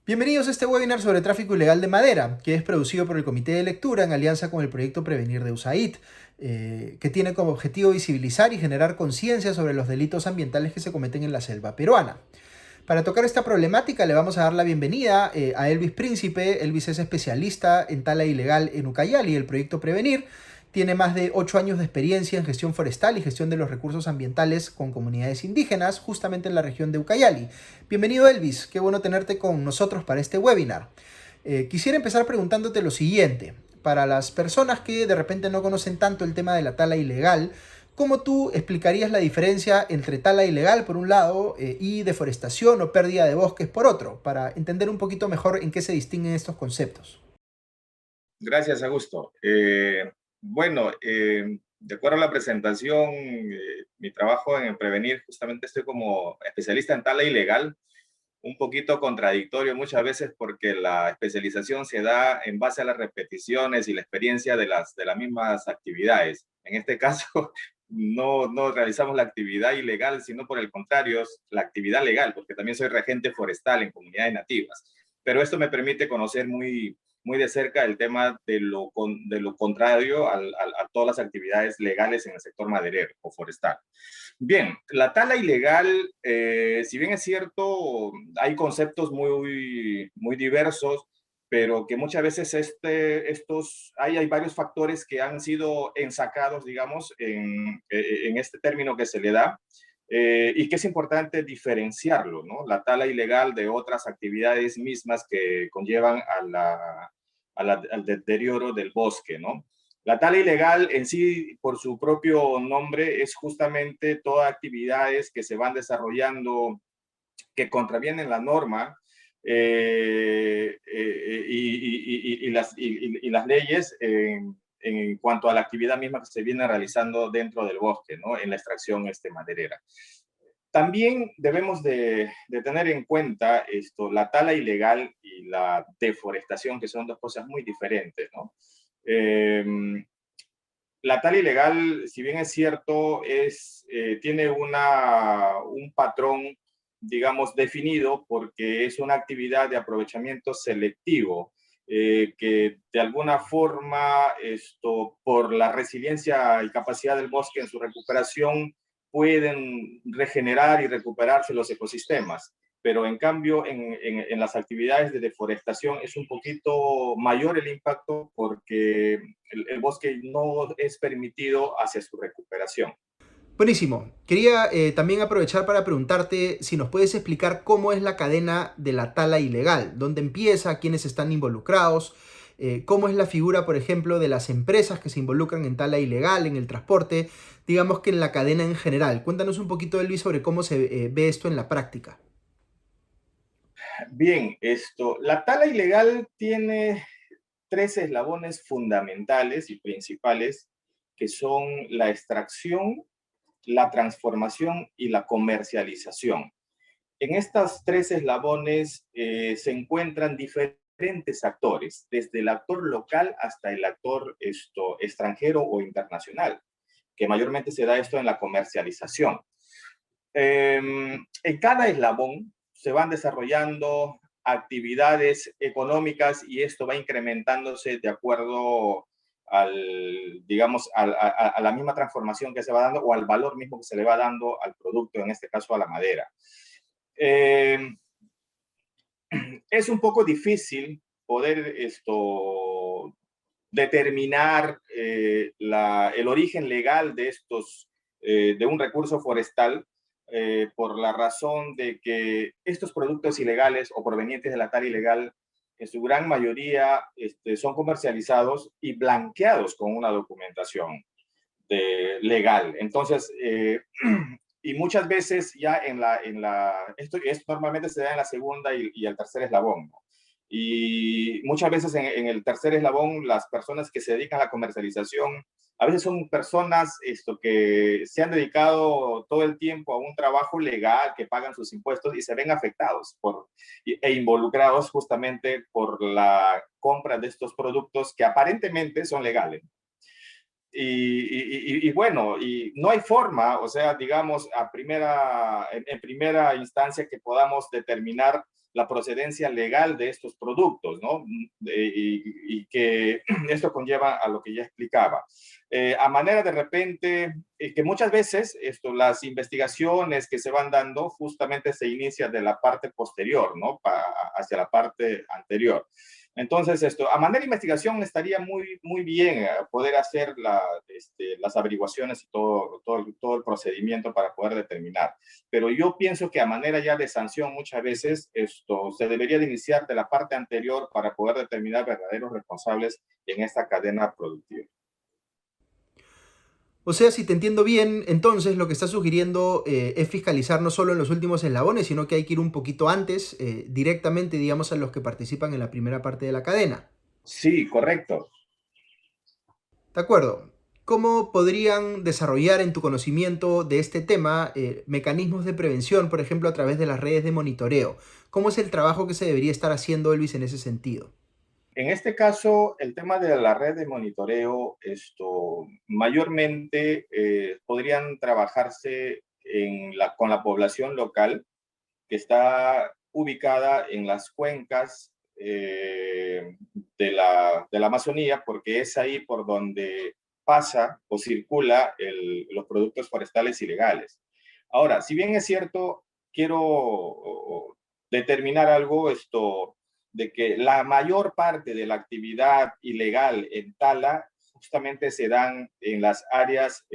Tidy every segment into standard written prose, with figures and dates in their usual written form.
Bienvenidos a este webinar sobre tráfico ilegal de madera, que es producido por el Comité de Lectura en alianza con el proyecto Prevenir de USAID, que tiene como objetivo visibilizar y generar conciencia sobre los delitos ambientales que se cometen en la selva peruana. Para tocar esta problemática le vamos a dar la bienvenida a Elvis Príncipe. Elvis es especialista en tala ilegal en Ucayali, el proyecto Prevenir. Tiene más de 8 años de experiencia en gestión forestal y gestión de los recursos ambientales con comunidades indígenas, justamente en la región de Ucayali. Bienvenido Elvis, qué bueno tenerte con nosotros para este webinar. Quisiera empezar preguntándote lo siguiente. Para las personas que de repente no conocen tanto el tema de la tala ilegal, ¿cómo tú explicarías la diferencia entre tala ilegal por un lado y deforestación o pérdida de bosques por otro, para entender un poquito mejor en qué se distinguen estos conceptos? Gracias, Augusto. De acuerdo a la presentación, mi trabajo en Prevenir, justamente estoy como especialista en tala ilegal, un poquito contradictorio muchas veces porque la especialización se da en base a las repeticiones y la experiencia de las mismas actividades. En este caso, no realizamos la actividad ilegal, sino por el contrario, la actividad legal, porque también soy regente forestal en comunidades nativas. Pero esto me permite conocer muy de cerca el tema de lo contrario a todas las actividades legales en el sector maderero o forestal. Bien, la tala ilegal, si bien es cierto, hay conceptos muy diversos, pero que muchas veces hay varios factores que han sido ensacados, digamos, en este término que se le da, y que es importante diferenciarlo, ¿no? La tala ilegal de otras actividades mismas que conllevan al deterioro del bosque, ¿no? La tala ilegal en sí, por su propio nombre, es justamente todas actividades que se van desarrollando que contravienen la norma y las leyes en cuanto a la actividad misma que se viene realizando dentro del bosque, ¿no? En la extracción maderera. También debemos de tener en cuenta la tala ilegal y la deforestación, que son dos cosas muy diferentes, ¿no? Eh, la tala ilegal, si bien es cierto, tiene un patrón, digamos, definido porque es una actividad de aprovechamiento selectivo, que de alguna forma, por la resiliencia y capacidad del bosque en su recuperación, pueden regenerar y recuperarse los ecosistemas. Pero en cambio en las actividades de deforestación es un poquito mayor el impacto porque el bosque no es permitido hacia su recuperación. Buenísimo. Quería también aprovechar para preguntarte si nos puedes explicar cómo es la cadena de la tala ilegal, dónde empieza, quiénes están involucrados, cómo es la figura, por ejemplo, de las empresas que se involucran en tala ilegal, en el transporte, digamos que en la cadena en general. Cuéntanos un poquito, Elvis, sobre cómo se ve esto en la práctica. Bien, la tala ilegal tiene tres eslabones fundamentales y principales que son la extracción, la transformación y la comercialización. En estos tres eslabones se encuentran diferentes actores, desde el actor local hasta el actor extranjero o internacional, que mayormente se da esto en la comercialización. En cada eslabón se van desarrollando actividades económicas y esto va incrementándose de acuerdo digamos, a la misma transformación que se va dando o al valor mismo que se le va dando al producto, en este caso a la madera. Eh, es un poco difícil poder determinar el origen legal de un recurso forestal, por la razón de que estos productos ilegales o provenientes de la tala ilegal, en su gran mayoría, son comercializados y blanqueados con una documentación legal. Entonces, y muchas veces ya esto normalmente se da en la segunda y el tercer eslabón, ¿no? Y muchas veces en el tercer eslabón, las personas que se dedican a la comercialización, a veces son personas que se han dedicado todo el tiempo a un trabajo legal, que pagan sus impuestos y se ven afectados e involucrados justamente por la compra de estos productos que aparentemente son legales. Y bueno, y no hay forma, o sea, digamos, en primera instancia que podamos determinar la procedencia legal de estos productos, ¿no? Y que esto conlleva a lo que ya explicaba. A manera de repente, que muchas veces las investigaciones que se van dando justamente se inician de la parte posterior, ¿no? Hacia la parte anterior. Entonces, a manera de investigación estaría muy bien poder hacer las averiguaciones y todo el procedimiento para poder determinar. Pero yo pienso que a manera ya de sanción muchas veces esto se debería de iniciar de la parte anterior para poder determinar verdaderos responsables en esta cadena productiva. O sea, si te entiendo bien, entonces lo que estás sugiriendo es fiscalizar no solo en los últimos eslabones, sino que hay que ir un poquito antes, directamente, digamos, a los que participan en la primera parte de la cadena. Sí, correcto. De acuerdo. ¿Cómo podrían desarrollar en tu conocimiento de este tema mecanismos de prevención, por ejemplo, a través de las redes de monitoreo? ¿Cómo es el trabajo que se debería estar haciendo, Elvis, en ese sentido? En este caso, el tema de la red de monitoreo, mayormente podrían trabajarse con la población local que está ubicada en las cuencas de la Amazonía, porque es ahí por donde pasa o circula los productos forestales ilegales. Ahora, si bien es cierto, quiero determinar algo, de que la mayor parte de la actividad ilegal en Tala justamente se dan en las áreas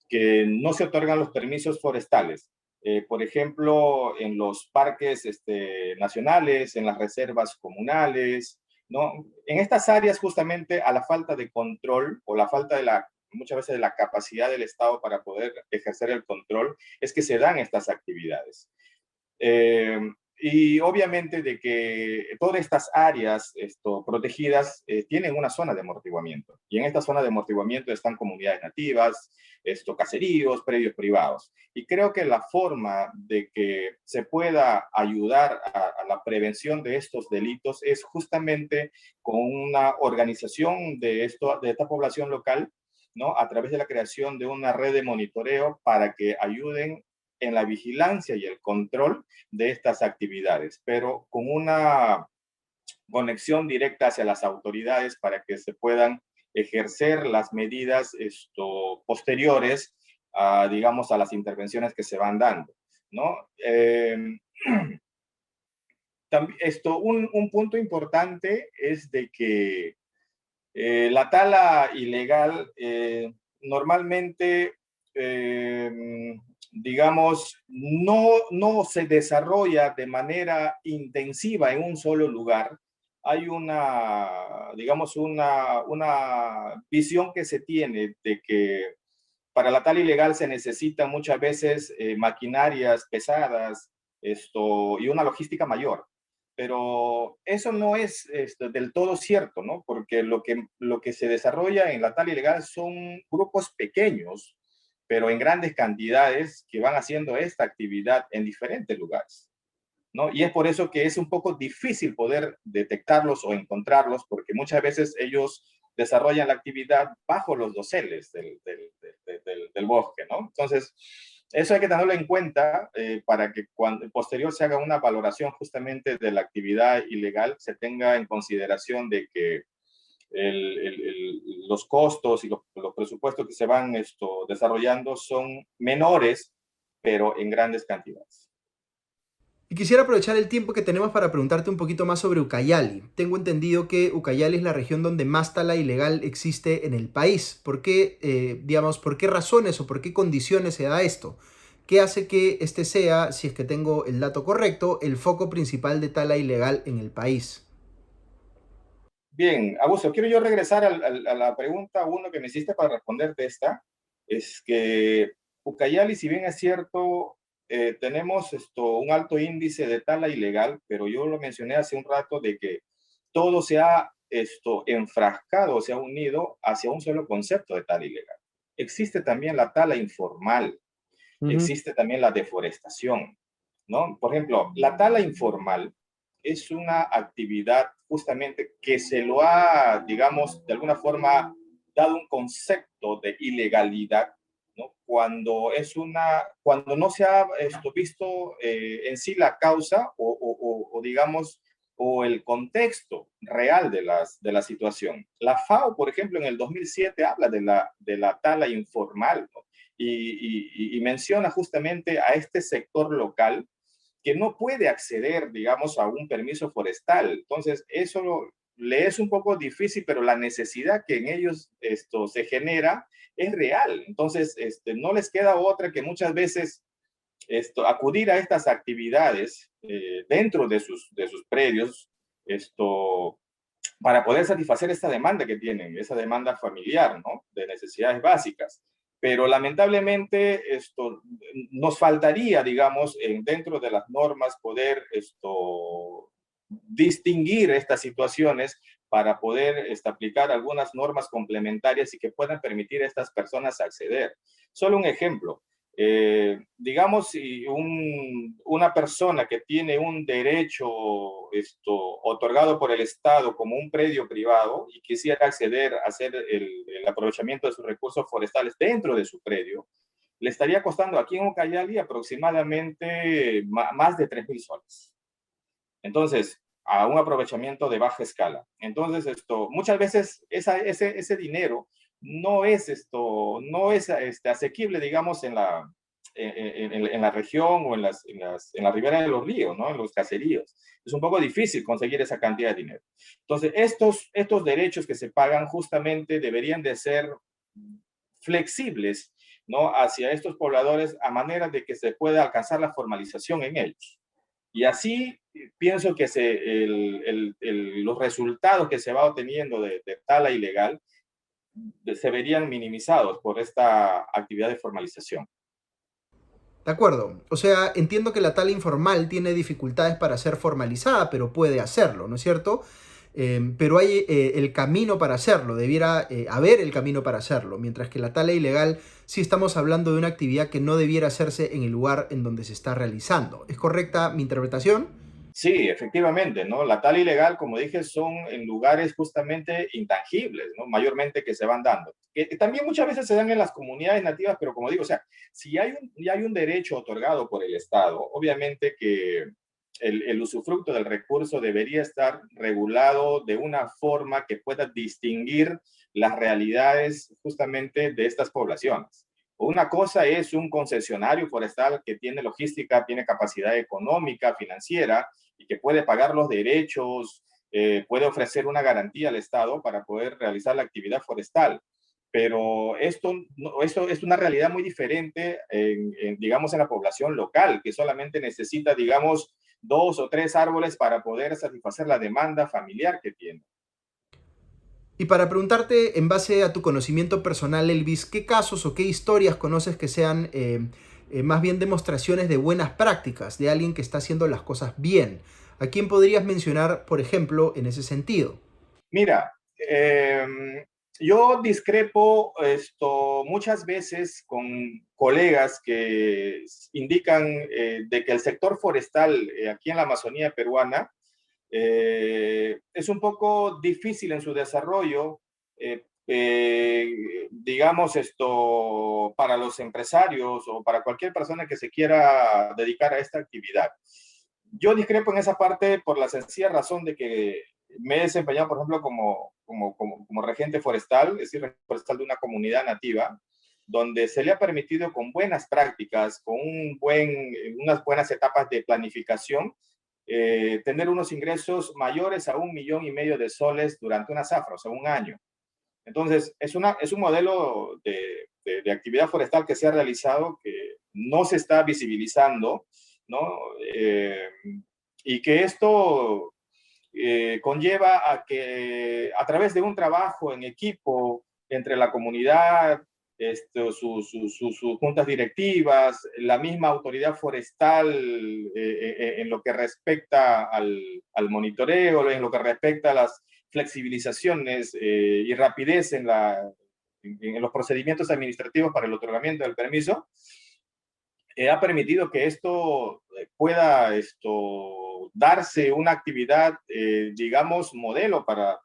que no se otorgan los permisos forestales. Por ejemplo, en los parques nacionales, en las reservas comunales, ¿no? En estas áreas justamente a la falta de control o la falta muchas veces de la capacidad del Estado para poder ejercer el control, es que se dan estas actividades. Eh, y obviamente de que todas estas áreas protegidas tienen una zona de amortiguamiento. Y en esta zona de amortiguamiento están comunidades nativas, caseríos, predios privados. Y creo que la forma de que se pueda ayudar a la prevención de estos delitos es justamente con una organización de esta población local, ¿no? A través de la creación de una red de monitoreo para que ayuden en la vigilancia y el control de estas actividades, pero con una conexión directa hacia las autoridades para que se puedan ejercer las medidas posteriores digamos, a las intervenciones que se van dando, ¿no? Un punto importante es de que la tala ilegal normalmente, digamos, no se desarrolla de manera intensiva en un solo lugar. Hay digamos, una visión que se tiene de que para la tala ilegal se necesitan muchas veces maquinarias pesadas y una logística mayor. Pero eso no es del todo cierto, ¿no? Porque lo que se desarrolla en la tala ilegal son grupos pequeños, pero en grandes cantidades, que van haciendo esta actividad en diferentes lugares, ¿no? Y es por eso que es un poco difícil poder detectarlos o encontrarlos, porque muchas veces ellos desarrollan la actividad bajo los doseles del bosque, ¿no? Entonces, eso hay que tenerlo en cuenta para que cuando posterior se haga una valoración justamente de la actividad ilegal, se tenga en consideración de que los costos y los presupuestos que se van desarrollando son menores, pero en grandes cantidades. Y quisiera aprovechar el tiempo que tenemos para preguntarte un poquito más sobre Ucayali. Tengo entendido que Ucayali es la región donde más tala ilegal existe en el país. ¿Por qué, digamos, por qué razones o por qué condiciones se da esto? ¿Qué hace que este sea, si es que tengo el dato correcto, el foco principal de tala ilegal en el país? Bien, Augusto, quiero yo regresar a la pregunta uno que me hiciste para responderte esta. Es que Ucayali, si bien es cierto, tenemos un alto índice de tala ilegal, pero yo lo mencioné hace un rato de que todo se ha enfrascado, se ha unido hacia un solo concepto de tala ilegal. Existe también la tala informal, Ujú. existe también la deforestación, ¿no? Por ejemplo, la tala informal es una actividad justamente que se lo ha, digamos, de alguna forma dado un concepto de ilegalidad, ¿no? Cuando no se ha visto en sí la causa o digamos, o el contexto real de la situación. La FAO, por ejemplo, en el 2007 habla de la tala informal, ¿no? Y menciona justamente a este sector local que no puede acceder, digamos, a un permiso forestal. Entonces, eso le es un poco difícil, pero la necesidad que en ellos esto se genera es real. Entonces, no les queda otra que muchas veces acudir a estas actividades dentro de sus predios, esto, para poder satisfacer esta demanda que tienen, esa demanda familiar, ¿no? De necesidades básicas. Pero lamentablemente nos faltaría, digamos, dentro de las normas poder distinguir estas situaciones para poder aplicar algunas normas complementarias y que puedan permitir a estas personas acceder. Solo un ejemplo, digamos, si una persona que tiene un derecho otorgado por el Estado como un predio privado y quisiera acceder a hacer el aprovechamiento de sus recursos forestales dentro de su predio, le estaría costando aquí en Ucayali aproximadamente más de 3.000 soles. Entonces, a un aprovechamiento de baja escala. Entonces, muchas veces ese dinero no es asequible, digamos, en la región o en la ribera de los ríos, ¿no? En los caseríos. Es un poco difícil conseguir esa cantidad de dinero. Entonces, estos derechos que se pagan justamente deberían de ser flexibles, ¿no? Hacia estos pobladores a manera de que se pueda alcanzar la formalización en ellos. Y así pienso que los resultados que se va obteniendo de tala ilegal se verían minimizados por esta actividad de formalización. De acuerdo. O sea, entiendo que la tala informal tiene dificultades para ser formalizada, pero puede hacerlo, ¿no es cierto? Pero hay el camino para hacerlo, debiera haber el camino para hacerlo, mientras que la tala ilegal sí estamos hablando de una actividad que no debiera hacerse en el lugar en donde se está realizando. ¿Es correcta mi interpretación? Sí, efectivamente, ¿no? La tala ilegal, como dije, son en lugares justamente intangibles, ¿no? Mayormente que se van dando. Que también muchas veces se dan en las comunidades nativas, pero como digo, o sea, si hay un derecho otorgado por el Estado, obviamente que el usufructo del recurso debería estar regulado de una forma que pueda distinguir las realidades justamente de estas poblaciones. Una cosa es un concesionario forestal que tiene logística, tiene capacidad económica, financiera, y que puede pagar los derechos, puede ofrecer una garantía al Estado para poder realizar la actividad forestal. Pero esto es una realidad muy diferente, digamos, en la población local, que solamente necesita, digamos, 2 o 3 árboles para poder satisfacer la demanda familiar que tiene. Y para preguntarte, en base a tu conocimiento personal, Elvis, ¿qué casos o qué historias conoces que sean más bien demostraciones de buenas prácticas, de alguien que está haciendo las cosas bien? ¿A quién podrías mencionar, por ejemplo, en ese sentido? Mira, yo discrepo muchas veces con colegas que indican de que el sector forestal aquí en la Amazonía peruana es un poco difícil en su desarrollo, digamos, para los empresarios o para cualquier persona que se quiera dedicar a esta actividad. Yo discrepo en esa parte por la sencilla razón de que me he desempeñado, por ejemplo, como regente forestal, es decir, regente forestal de una comunidad nativa, donde se le ha permitido con buenas prácticas, con unas buenas etapas de planificación, tener unos ingresos mayores a 1,5 millones de soles durante una zafra, o sea, un año. Entonces, es un modelo de actividad forestal que se ha realizado que no se está visibilizando, ¿no? Y que esto conlleva a que a través de un trabajo en equipo entre la comunidad, sus juntas directivas, la misma autoridad forestal en lo que respecta al monitoreo, en lo que respecta a las flexibilizaciones y rapidez en los procedimientos administrativos para el otorgamiento del permiso, ha permitido que esto pueda darse una actividad, digamos, modelo para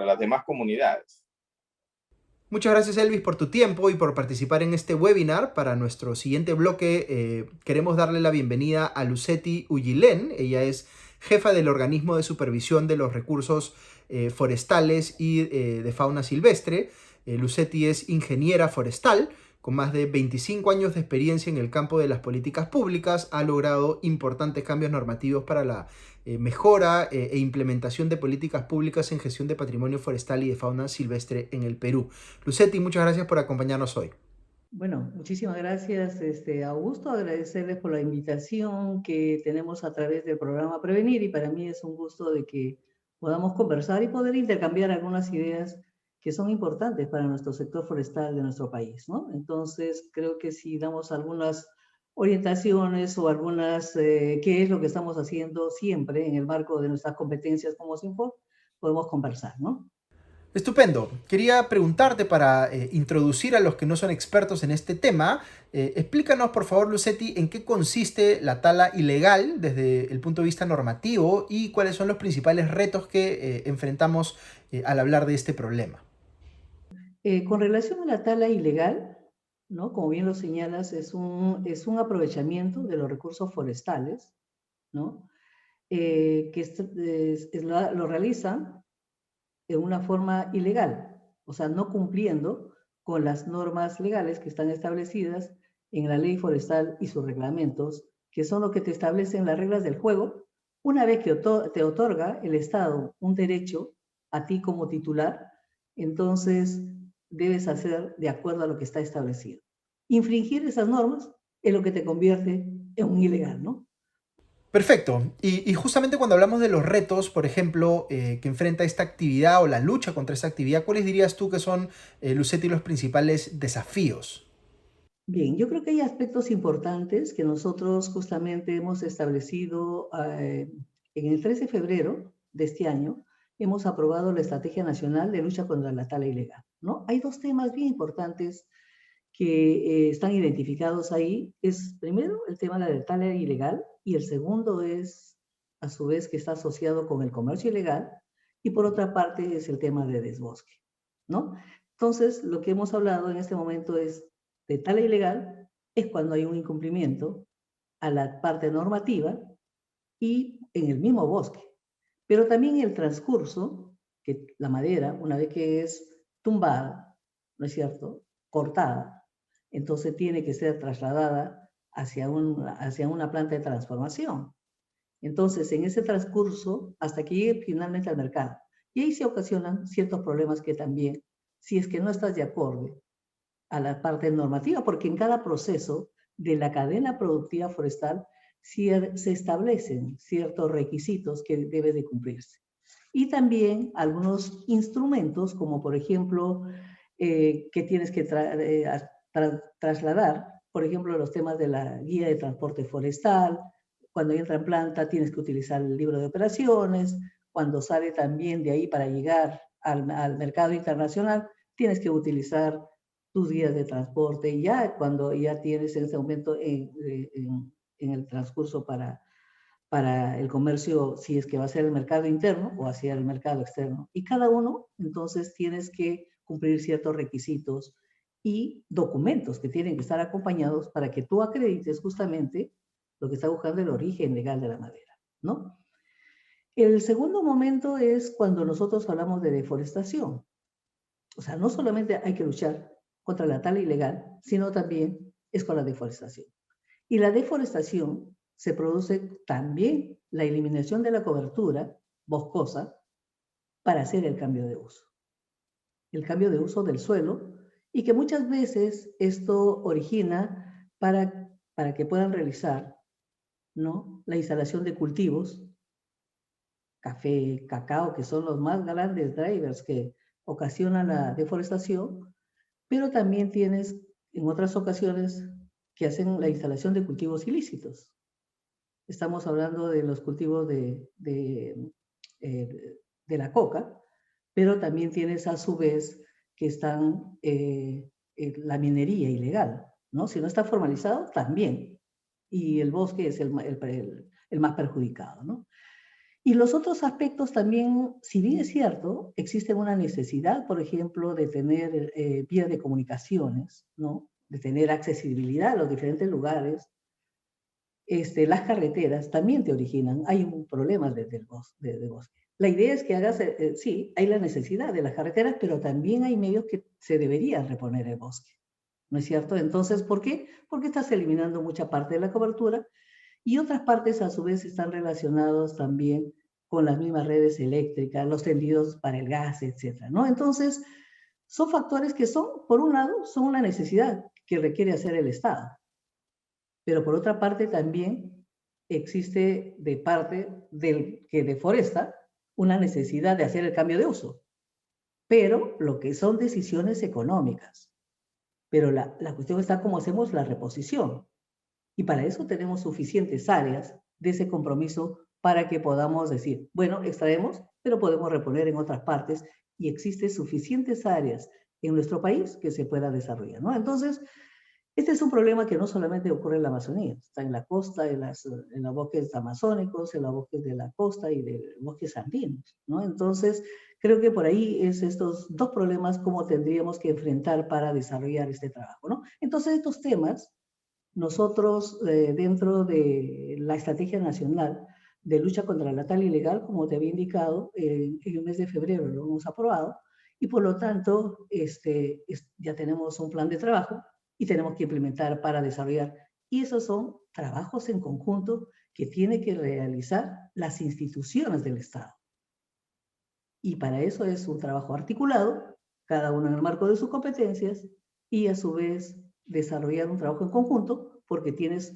las demás comunidades. Muchas gracias, Elvis, por tu tiempo y por participar en este webinar. Para nuestro siguiente bloque, queremos darle la bienvenida a Lucety Ullilén. Ella es jefa del organismo de supervisión de los recursos forestales y de fauna silvestre. Lucety es ingeniera forestal con más de 25 años de experiencia en el campo de las políticas públicas. Ha logrado importantes cambios normativos para la mejora e implementación de políticas públicas en gestión de patrimonio forestal y de fauna silvestre en el Perú. Lucety, muchas gracias por acompañarnos hoy. Bueno, muchísimas gracias, Augusto. Agradecerles por la invitación que tenemos a través del programa Prevenir, y para mí es un gusto de que podamos conversar y poder intercambiar algunas ideas que son importantes para nuestro sector forestal de nuestro país, ¿no? Entonces, creo que si damos algunas orientaciones o algunas, qué es lo que estamos haciendo siempre en el marco de nuestras competencias como SINFOR, podemos conversar, ¿no? Estupendo. Quería preguntarte para introducir a los que no son expertos en este tema, explícanos por favor, Lucety, en qué consiste la tala ilegal desde el punto de vista normativo y cuáles son los principales retos que enfrentamos al hablar de este problema. Con relación a la tala ilegal, ¿no? Como bien lo señalas, es un aprovechamiento de los recursos forestales, ¿no? Lo realizan de una forma ilegal, o sea, no cumpliendo con las normas legales que están establecidas en la ley forestal y sus reglamentos, que son lo que te establecen las reglas del juego, una vez que te otorga el Estado un derecho a ti como titular, entonces debes hacer de acuerdo a lo que está establecido. Infringir esas normas es lo que te convierte en un ilegal, ¿no? Perfecto. Y justamente cuando hablamos de los retos, por ejemplo, que enfrenta esta actividad o la lucha contra esta actividad, ¿cuáles dirías tú que son, Lucety, los principales desafíos? Bien, yo creo que hay aspectos importantes que nosotros justamente hemos establecido en el 13 de febrero de este año. Hemos aprobado la Estrategia Nacional de Lucha contra la Tala Ilegal, ¿no? Hay dos temas bien importantes que están identificados ahí. Es primero el tema de la tala ilegal, y el segundo es, a su vez, que está asociado con el comercio ilegal, y por otra parte es el tema de desbosque, ¿no? Entonces, lo que hemos hablado en este momento es de tala ilegal, es cuando hay un incumplimiento a la parte normativa y en el mismo bosque, pero también el transcurso, que la madera, una vez que es tumbada, ¿no es cierto?, cortada, entonces tiene que ser trasladada hacia una planta de transformación. Entonces, en ese transcurso, hasta que llegue finalmente al mercado. Y ahí se ocasionan ciertos problemas que también, si es que no estás de acuerdo a la parte normativa, porque en cada proceso de la cadena productiva forestal se establecen ciertos requisitos que deben de cumplirse. Y también algunos instrumentos, como por ejemplo, que tienes que trasladar, por ejemplo, los temas de la guía de transporte forestal. Cuando entra en planta tienes que utilizar el libro de operaciones. Cuando sale también de ahí para llegar al mercado internacional, tienes que utilizar tus guías de transporte, y ya cuando ya tienes en ese momento en el transcurso para el comercio, si es que va a ser el mercado interno o hacia el mercado externo. Y cada uno, entonces, tienes que cumplir ciertos requisitos y documentos que tienen que estar acompañados para que tú acredites justamente lo que está buscando el origen legal de la madera, ¿no? El segundo momento es cuando nosotros hablamos de deforestación. O sea, no solamente hay que luchar contra la tala ilegal, sino también es con la deforestación. Y la deforestación se produce también la eliminación de la cobertura boscosa para hacer el cambio de uso. El cambio de uso del suelo, y que muchas veces esto origina para que puedan realizar, ¿no?, la instalación de cultivos, café, cacao, que son los más grandes drivers que ocasionan la deforestación, pero también tienes en otras ocasiones que hacen la instalación de cultivos ilícitos. Estamos hablando de los cultivos de la coca, pero también tienes a su vez que están la minería ilegal, ¿no? Si no está formalizado, también. Y el bosque es el más perjudicado, ¿no? Y los otros aspectos también, si bien es cierto, existe una necesidad, por ejemplo, de tener vías de comunicaciones, ¿no? De tener accesibilidad a los diferentes lugares, las carreteras también te originan, hay un problema de bosque. La idea es que hagas, sí, hay la necesidad de las carreteras, pero también hay medios que se deberían reponer el bosque, ¿no es cierto? Entonces, ¿por qué? Porque estás eliminando mucha parte de la cobertura y otras partes a su vez están relacionados también con las mismas redes eléctricas, los tendidos para el gas, etcétera, ¿no? Entonces, son factores que son, por un lado, son una necesidad que requiere hacer el Estado, pero por otra parte también existe de parte del que deforesta una necesidad de hacer el cambio de uso, pero lo que son decisiones económicas. Pero la cuestión está cómo hacemos la reposición. Y para eso tenemos suficientes áreas de ese compromiso para que podamos decir, bueno, extraemos, pero podemos reponer en otras partes y existen suficientes áreas en nuestro país que se pueda desarrollar, ¿no? Entonces, este es un problema que no solamente ocurre en la Amazonía, está en la costa, en los bosques amazónicos, en los bosques de la costa y de bosques andinos, ¿no? Entonces, creo que por ahí es estos dos problemas cómo tendríamos que enfrentar para desarrollar este trabajo, ¿no? Entonces, estos temas, nosotros dentro de la Estrategia Nacional de Lucha contra la Tala Ilegal, como te había indicado, en el mes de febrero lo hemos aprobado, y por lo tanto ya tenemos un plan de trabajo y tenemos que implementar para desarrollar. Y esos son trabajos en conjunto que tienen que realizar las instituciones del Estado. Y para eso es un trabajo articulado, cada uno en el marco de sus competencias, y a su vez desarrollar un trabajo en conjunto, porque tienes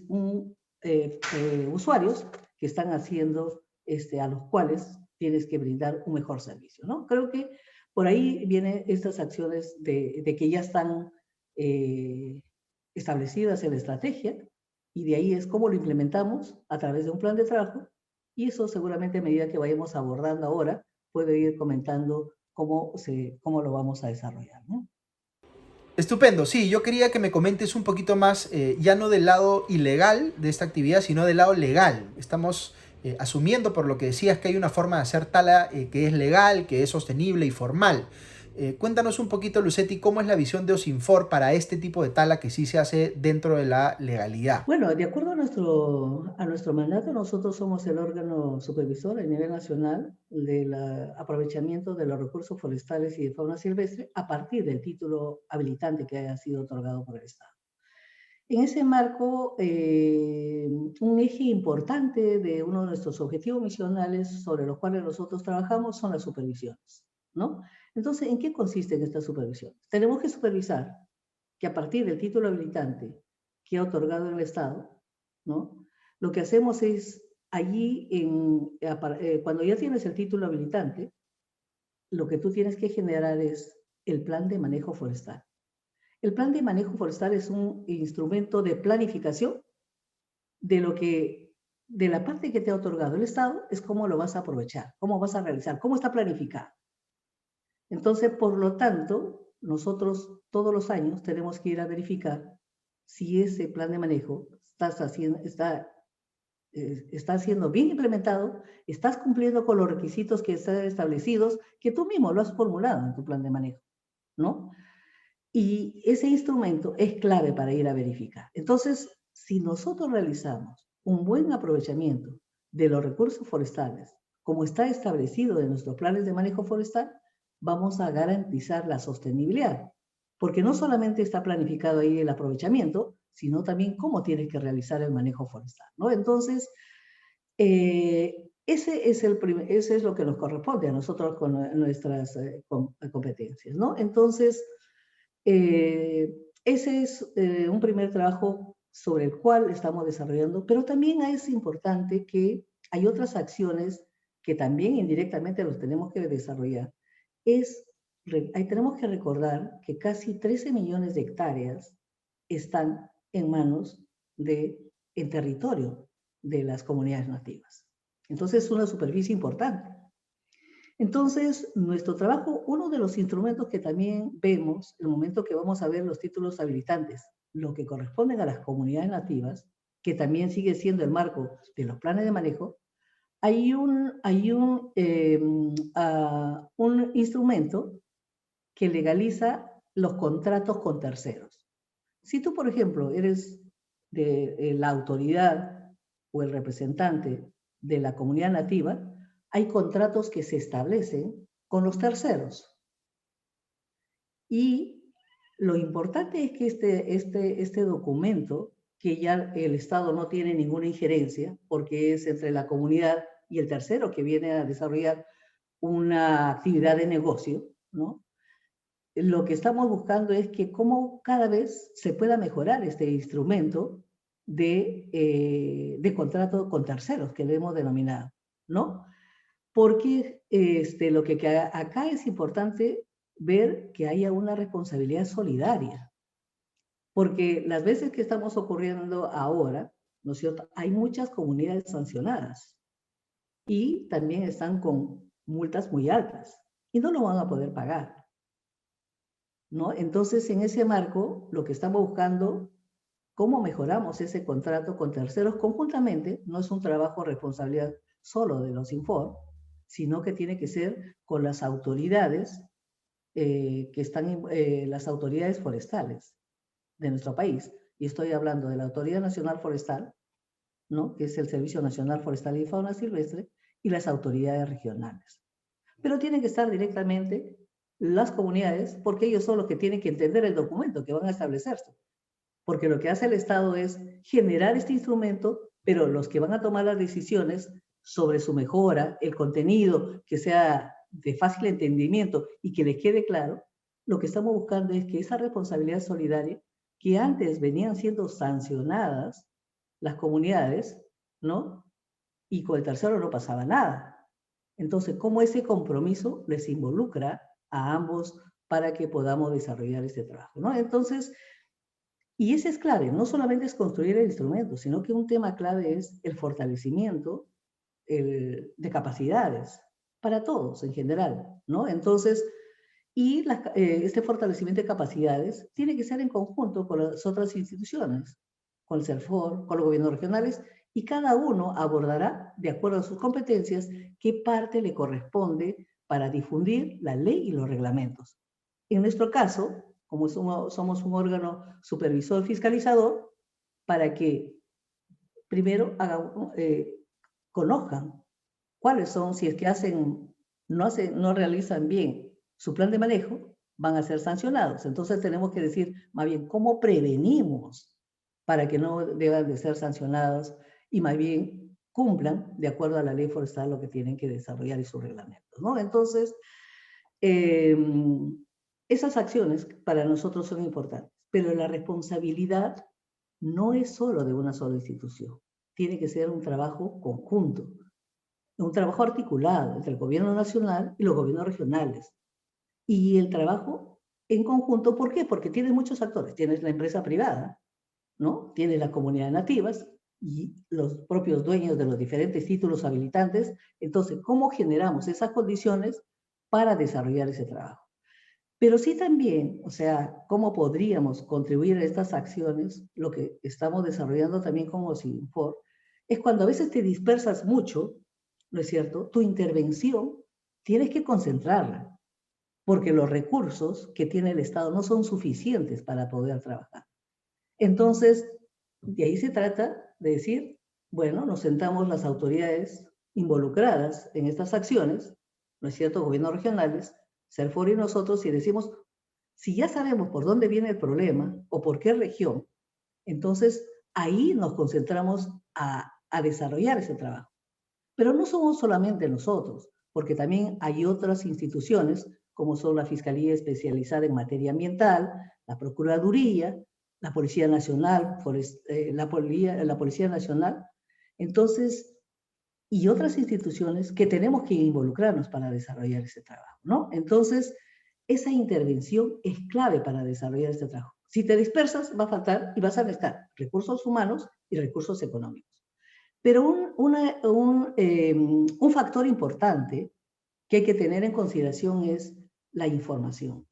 usuarios que están haciendo, a los cuales tienes que brindar un mejor servicio, ¿no? Creo que por ahí vienen estas acciones de que ya están establecidas en la estrategia, y de ahí es cómo lo implementamos a través de un plan de trabajo, y eso seguramente a medida que vayamos abordando ahora, puedo ir comentando cómo lo vamos a desarrollar, ¿no? Estupendo, sí, yo quería que me comentes un poquito más, ya no del lado ilegal de esta actividad, sino del lado legal. Estamos asumiendo por lo que decías que hay una forma de hacer tala que es legal, que es sostenible y formal. Cuéntanos un poquito, Lucetti, cómo es la visión de Osinfor para este tipo de tala que sí se hace dentro de la legalidad. Bueno, de acuerdo a nuestro mandato, nosotros somos el órgano supervisor a nivel nacional del aprovechamiento de los recursos forestales y de fauna silvestre a partir del título habilitante que haya sido otorgado por el Estado. En ese marco, un eje importante de uno de nuestros objetivos misionales sobre los cuales nosotros trabajamos son las supervisiones, ¿no? Entonces, ¿en qué consisten estas supervisiones? Tenemos que supervisar que a partir del título habilitante que ha otorgado el Estado, ¿no? Lo que hacemos es, allí, cuando ya tienes el título habilitante, lo que tú tienes que generar es el plan de manejo forestal. El plan de manejo forestal es un instrumento de planificación de la parte que te ha otorgado el Estado, es cómo lo vas a aprovechar, cómo vas a realizar, cómo está planificado. Entonces, por lo tanto, nosotros todos los años tenemos que ir a verificar si ese plan de manejo está siendo bien implementado, estás cumpliendo con los requisitos que están establecidos, que tú mismo lo has formulado en tu plan de manejo, ¿no? Y ese instrumento es clave para ir a verificar. Entonces, si nosotros realizamos un buen aprovechamiento de los recursos forestales, como está establecido en nuestros planes de manejo forestal, vamos a garantizar la sostenibilidad. Porque no solamente está planificado ahí el aprovechamiento, sino también cómo tienes que realizar el manejo forestal, ¿no? Entonces, ese es lo que nos corresponde a nosotros con nuestras competencias, ¿no? Entonces, ese es un primer trabajo sobre el cual estamos desarrollando, pero también es importante que hay otras acciones que también indirectamente los tenemos que desarrollar. Ahí tenemos que recordar que casi 13 millones de hectáreas están en manos en territorio de las comunidades nativas. Entonces es una superficie importante. Entonces, nuestro trabajo, uno de los instrumentos que también vemos, en el momento que vamos a ver los títulos habilitantes, lo que corresponden a las comunidades nativas, que también sigue siendo el marco de los planes de manejo, un instrumento que legaliza los contratos con terceros. Si tú, por ejemplo, eres de la autoridad o el representante de la comunidad nativa, hay contratos que se establecen con los terceros. Y lo importante es que este documento, que ya el Estado no tiene ninguna injerencia, porque es entre la comunidad y el tercero que viene a desarrollar una actividad de negocio, ¿no? Lo que estamos buscando es que cómo cada vez se pueda mejorar este instrumento de contrato con terceros, que le hemos denominado, ¿no? Porque lo que acá es importante ver que haya una responsabilidad solidaria, porque las veces que estamos ocurriendo ahora, ¿no es cierto?, hay muchas comunidades sancionadas y también están con multas muy altas y no lo van a poder pagar, ¿no? Entonces, en ese marco, lo que estamos buscando, cómo mejoramos ese contrato con terceros conjuntamente, no es un trabajo responsabilidad solo de los Infor, sino que tiene que ser con las autoridades las autoridades forestales de nuestro país. Y estoy hablando de la Autoridad Nacional Forestal, ¿no?, que es el Servicio Nacional Forestal y Fauna Silvestre, y las autoridades regionales. Pero tienen que estar directamente las comunidades, porque ellos son los que tienen que entender el documento que van a establecerse. Porque lo que hace el Estado es generar este instrumento, pero los que van a tomar las decisiones sobre su mejora, el contenido que sea de fácil entendimiento y que les quede claro, lo que estamos buscando es que esa responsabilidad solidaria, que antes venían siendo sancionadas las comunidades, ¿no?, y con el tercero no pasaba nada. Entonces, ¿cómo ese compromiso les involucra a ambos para que podamos desarrollar este trabajo, ¿no? Entonces, y ese es clave, no solamente es construir el instrumento, sino que un tema clave es el fortalecimiento de capacidades para todos en general, ¿no? Entonces, este fortalecimiento de capacidades tiene que ser en conjunto con las otras instituciones, con el CERFOR, con los gobiernos regionales, y cada uno abordará, de acuerdo a sus competencias, qué parte le corresponde para difundir la ley y los reglamentos. En nuestro caso, como somos un órgano supervisor fiscalizador, para que primero conozcan cuáles son, si es que no realizan bien su plan de manejo, van a ser sancionados. Entonces tenemos que decir, más bien, ¿cómo prevenimos para que no deban de ser sancionados y más bien cumplan de acuerdo a la ley forestal lo que tienen que desarrollar y sus reglamentos, ¿no? Entonces, esas acciones para nosotros son importantes, pero la responsabilidad no es solo de una sola institución. Tiene que ser un trabajo conjunto, un trabajo articulado entre el gobierno nacional y los gobiernos regionales. Y el trabajo en conjunto, ¿por qué? Porque tienes muchos actores. Tienes la empresa privada, ¿no? Tienes las comunidades nativas y los propios dueños de los diferentes títulos habilitantes. Entonces, ¿cómo generamos esas condiciones para desarrollar ese trabajo? Pero sí también, o sea, ¿cómo podríamos contribuir a estas acciones? Lo que estamos desarrollando también como SINFOR es cuando a veces te dispersas mucho, ¿no es cierto? Tu intervención tienes que concentrarla, porque los recursos que tiene el Estado no son suficientes para poder trabajar. Entonces, de ahí se trata de decir, bueno, nos sentamos las autoridades involucradas en estas acciones, ¿no es cierto?, gobiernos regionales, CERFOR y nosotros, y decimos, si ya sabemos por dónde viene el problema o por qué región, entonces ahí nos concentramos a desarrollar ese trabajo. Pero no somos solamente nosotros, porque también hay otras instituciones, como son la Fiscalía Especializada en Materia Ambiental, la Procuraduría, la Policía Nacional, la Policía Nacional, entonces, y otras instituciones que tenemos que involucrarnos para desarrollar ese trabajo, ¿no? Entonces, esa intervención es clave para desarrollar este trabajo. Si te dispersas, va a faltar y vas a necesitar recursos humanos y recursos económicos. Pero un factor importante que hay que tener en consideración es la información.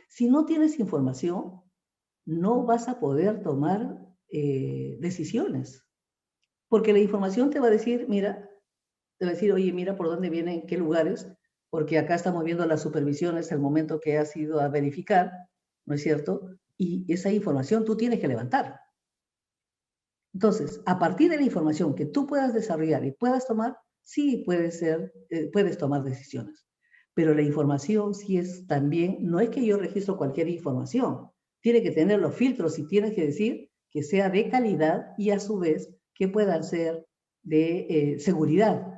Si no tienes información, no vas a poder tomar decisiones, porque la información te va a decir, mira, te va a decir, oye, mira por dónde vienen, qué lugares, porque acá estamos viendo las supervisiones, el momento que has ido a verificar, ¿no es cierto? Y esa información tú tienes que levantar. Entonces, a partir de la información que tú puedas desarrollar y puedas tomar, sí puedes tomar decisiones. Pero la información sí es también, no es que yo registro cualquier información, tiene que tener los filtros y tienes que decir que sea de calidad y a su vez que puedan ser de seguridad,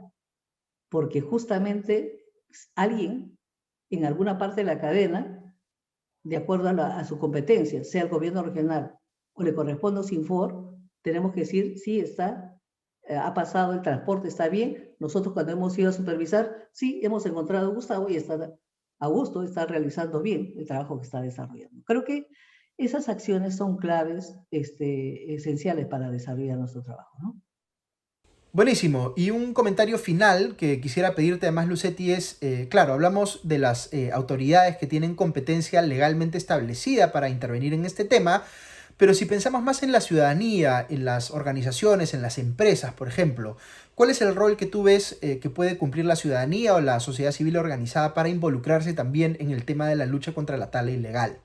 porque justamente alguien en alguna parte de la cadena, de acuerdo a su competencia, sea el gobierno regional o le corresponde a Sinfor, tenemos que decir, sí, ha pasado el transporte, está bien. Nosotros cuando hemos ido a supervisar, sí, hemos encontrado a Gustavo y Augusto está realizando bien el trabajo que está desarrollando. Creo que esas acciones son claves, esenciales para desarrollar nuestro trabajo, ¿no? Buenísimo. Y un comentario final que quisiera pedirte además, Lucetti, es, claro, hablamos de las autoridades que tienen competencia legalmente establecida para intervenir en este tema, pero si pensamos más en la ciudadanía, en las organizaciones, en las empresas, por ejemplo, ¿cuál es el rol que tú ves que puede cumplir la ciudadanía o la sociedad civil organizada para involucrarse también en el tema de la lucha contra la tala ilegal?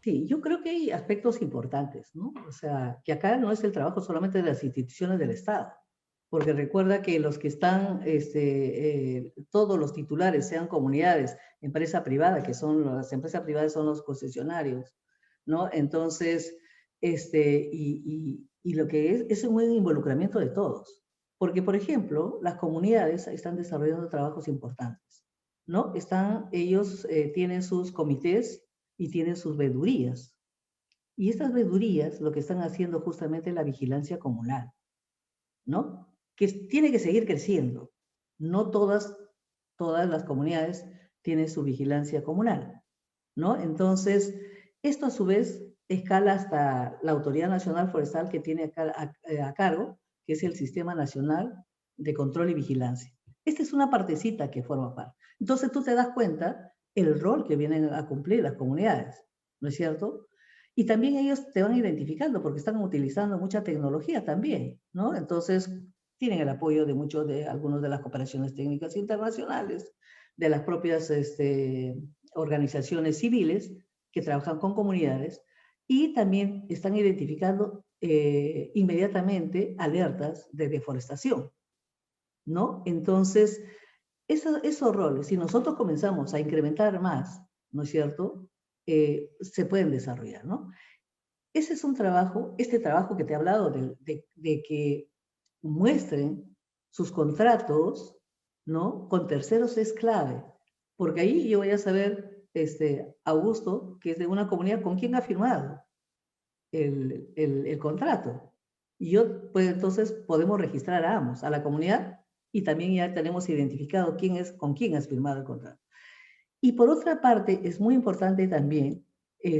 Sí, yo creo que hay aspectos importantes, ¿no? O sea, que acá no es el trabajo solamente de las instituciones del Estado, porque recuerda que los que están, todos los titulares, sean comunidades, empresa privada, que son las empresas privadas son los concesionarios, ¿no? Entonces, y lo que es un buen involucramiento de todos, porque, por ejemplo, las comunidades están desarrollando trabajos importantes, ¿no? Ellos tienen sus comités y tienen sus veedurías. Y estas veedurías lo que están haciendo justamente es la vigilancia comunal, ¿no? Que tiene que seguir creciendo. No todas las comunidades tienen su vigilancia comunal, ¿no? Entonces, esto a su vez escala hasta la Autoridad Nacional Forestal que tiene a cargo, que es el Sistema Nacional de Control y Vigilancia. Esta es una partecita que forma parte. Entonces tú te das cuenta el rol que vienen a cumplir las comunidades, ¿no es cierto? Y también ellos te van identificando porque están utilizando mucha tecnología también, ¿no? Entonces tienen el apoyo de algunas de las cooperaciones técnicas internacionales, de las propias organizaciones civiles que trabajan con comunidades y también están identificando inmediatamente alertas de deforestación, ¿no? Entonces, esos roles, si nosotros comenzamos a incrementar más, ¿no es cierto? Se pueden desarrollar, ¿no? Ese es un trabajo, este trabajo que te he hablado de que muestren sus contratos, ¿no? Con terceros es clave, porque ahí yo voy a saber, Augusto, que es de una comunidad, con quién ha firmado el contrato. Y yo, pues entonces podemos registrar a ambos, a la comunidad, y también ya tenemos identificado con quién has firmado el contrato. Y por otra parte, es muy importante también que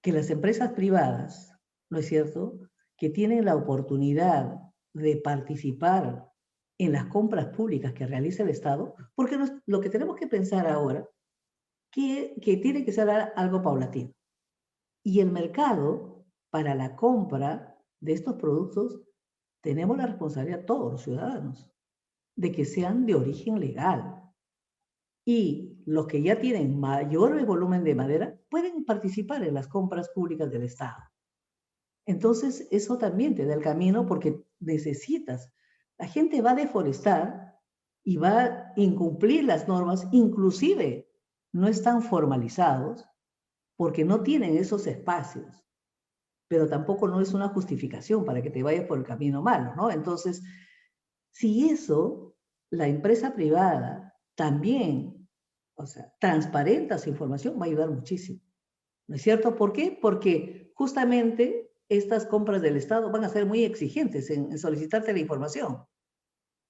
que las empresas privadas, ¿no es cierto?, que tienen la oportunidad de participar en las compras públicas que realiza el Estado, porque lo que tenemos que pensar ahora, que tiene que ser algo paulatino. Y el mercado, para la compra de estos productos, tenemos la responsabilidad todos los ciudadanos, de que sean de origen legal. Y los que ya tienen mayor volumen de madera pueden participar en las compras públicas del Estado. Entonces, eso también te da el camino porque necesitas. La gente va a deforestar y va a incumplir las normas, inclusive no están formalizados porque no tienen esos espacios, pero tampoco no es una justificación para que te vayas por el camino malo, ¿no? Entonces, si eso, la empresa privada también, o sea, transparenta su información, va a ayudar muchísimo. ¿No es cierto? ¿Por qué? Porque justamente estas compras del Estado van a ser muy exigentes en solicitarte la información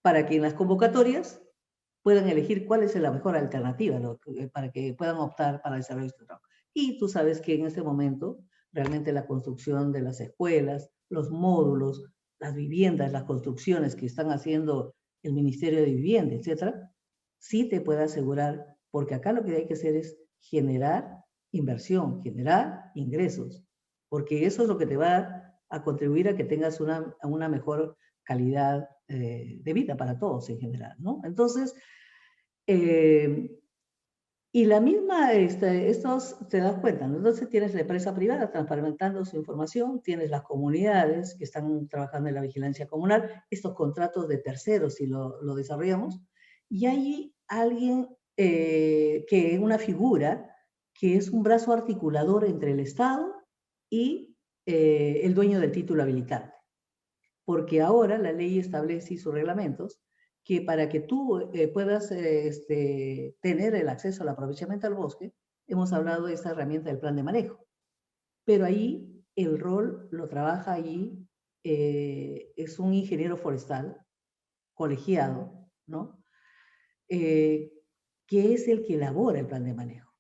para que en las convocatorias puedan elegir cuál es la mejor alternativa para que puedan optar para desarrollar este trabajo. Y tú sabes que en este momento realmente la construcción de las escuelas, los módulos, las viviendas, las construcciones que están haciendo el Ministerio de Vivienda, etcétera, sí te puede asegurar, porque acá lo que hay que hacer es generar inversión, generar ingresos, porque eso es lo que te va a contribuir a que tengas una mejor calidad de vida para todos en general, ¿no? Entonces, y la misma, estos te das cuenta, ¿no? Entonces tienes la empresa privada transparentando su información, tienes las comunidades que están trabajando en la vigilancia comunal, estos contratos de terceros si lo desarrollamos, y hay alguien, una figura que es un brazo articulador entre el Estado y el dueño del título habilitante. Porque ahora la ley establece y sus reglamentos que para que tú puedas tener el acceso al aprovechamiento del bosque, hemos hablado de esta herramienta del plan de manejo. Pero ahí el rol lo trabaja ahí, es un ingeniero forestal colegiado, ¿no? Que es el que elabora el plan de manejo,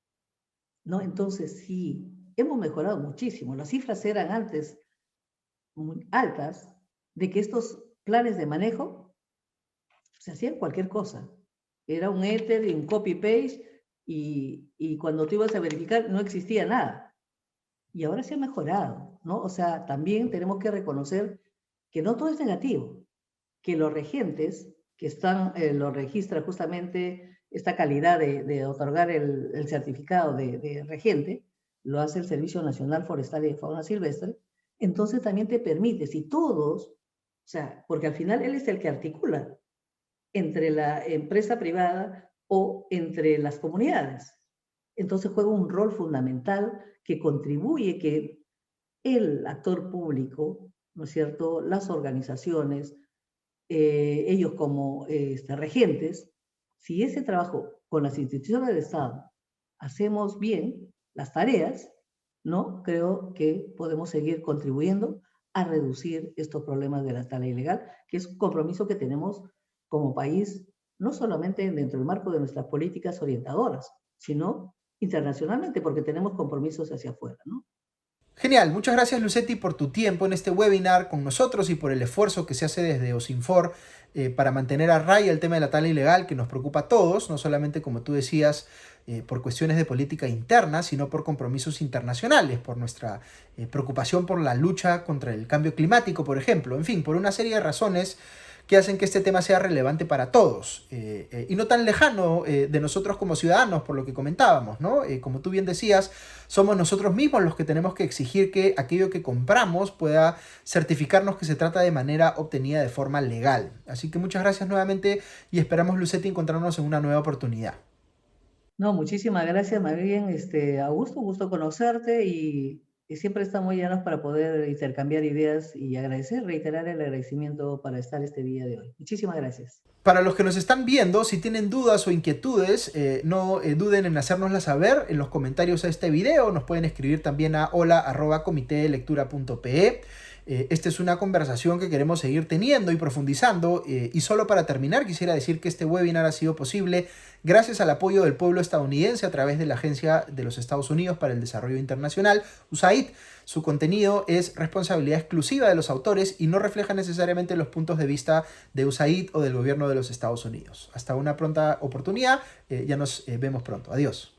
¿no? Entonces, sí, hemos mejorado muchísimo. Las cifras eran antes muy altas de que estos planes de manejo se hacían cualquier cosa. Era un éter y un copy-paste y cuando tú ibas a verificar no existía nada. Y ahora se ha mejorado, ¿no? O sea, también tenemos que reconocer que no todo es negativo, que los regentes que están, lo registra justamente esta calidad de otorgar el certificado de regente, lo hace el Servicio Nacional Forestal y de Fauna Silvestre, entonces también te permite, si todos, o sea, porque al final él es el que articula entre la empresa privada o entre las comunidades. Entonces juega un rol fundamental que contribuye que el actor público, ¿no es cierto?, las organizaciones, ellos como regentes, si ese trabajo con las instituciones del Estado hacemos bien las tareas, ¿no? Creo que podemos seguir contribuyendo a reducir estos problemas de la tala ilegal, que es un compromiso que tenemos como país, no solamente dentro del marco de nuestras políticas orientadoras, sino internacionalmente, porque tenemos compromisos hacia afuera, ¿no? Genial, muchas gracias Lucetti por tu tiempo en este webinar con nosotros y por el esfuerzo que se hace desde OSINFOR para mantener a raya el tema de la tala ilegal que nos preocupa a todos, no solamente como tú decías por cuestiones de política interna, sino por compromisos internacionales, por nuestra preocupación por la lucha contra el cambio climático, por ejemplo, en fin, por una serie de razones que hacen que este tema sea relevante para todos y no tan lejano de nosotros como ciudadanos, por lo que comentábamos, ¿no? Como tú bien decías, somos nosotros mismos los que tenemos que exigir que aquello que compramos pueda certificarnos que se trata de manera obtenida de forma legal. Así que muchas gracias nuevamente y esperamos, Lucetti, encontrarnos en una nueva oportunidad. No, muchísimas gracias, más bien, Augusto, gusto conocerte y siempre estamos llanos para poder intercambiar ideas y reiterar el agradecimiento para estar este día de hoy. Muchísimas gracias. Para los que nos están viendo, si tienen dudas o inquietudes, no duden en hacérnoslas saber en los comentarios a este video. Nos pueden escribir también a hola@comitedelectura.pe. Esta es una conversación que queremos seguir teniendo y profundizando. Y solo para terminar, quisiera decir que este webinar ha sido posible gracias al apoyo del pueblo estadounidense a través de la Agencia de los Estados Unidos para el Desarrollo Internacional, USAID. Su contenido es responsabilidad exclusiva de los autores y no refleja necesariamente los puntos de vista de USAID o del gobierno de los Estados Unidos. Hasta una pronta oportunidad. Ya nos vemos pronto. Adiós.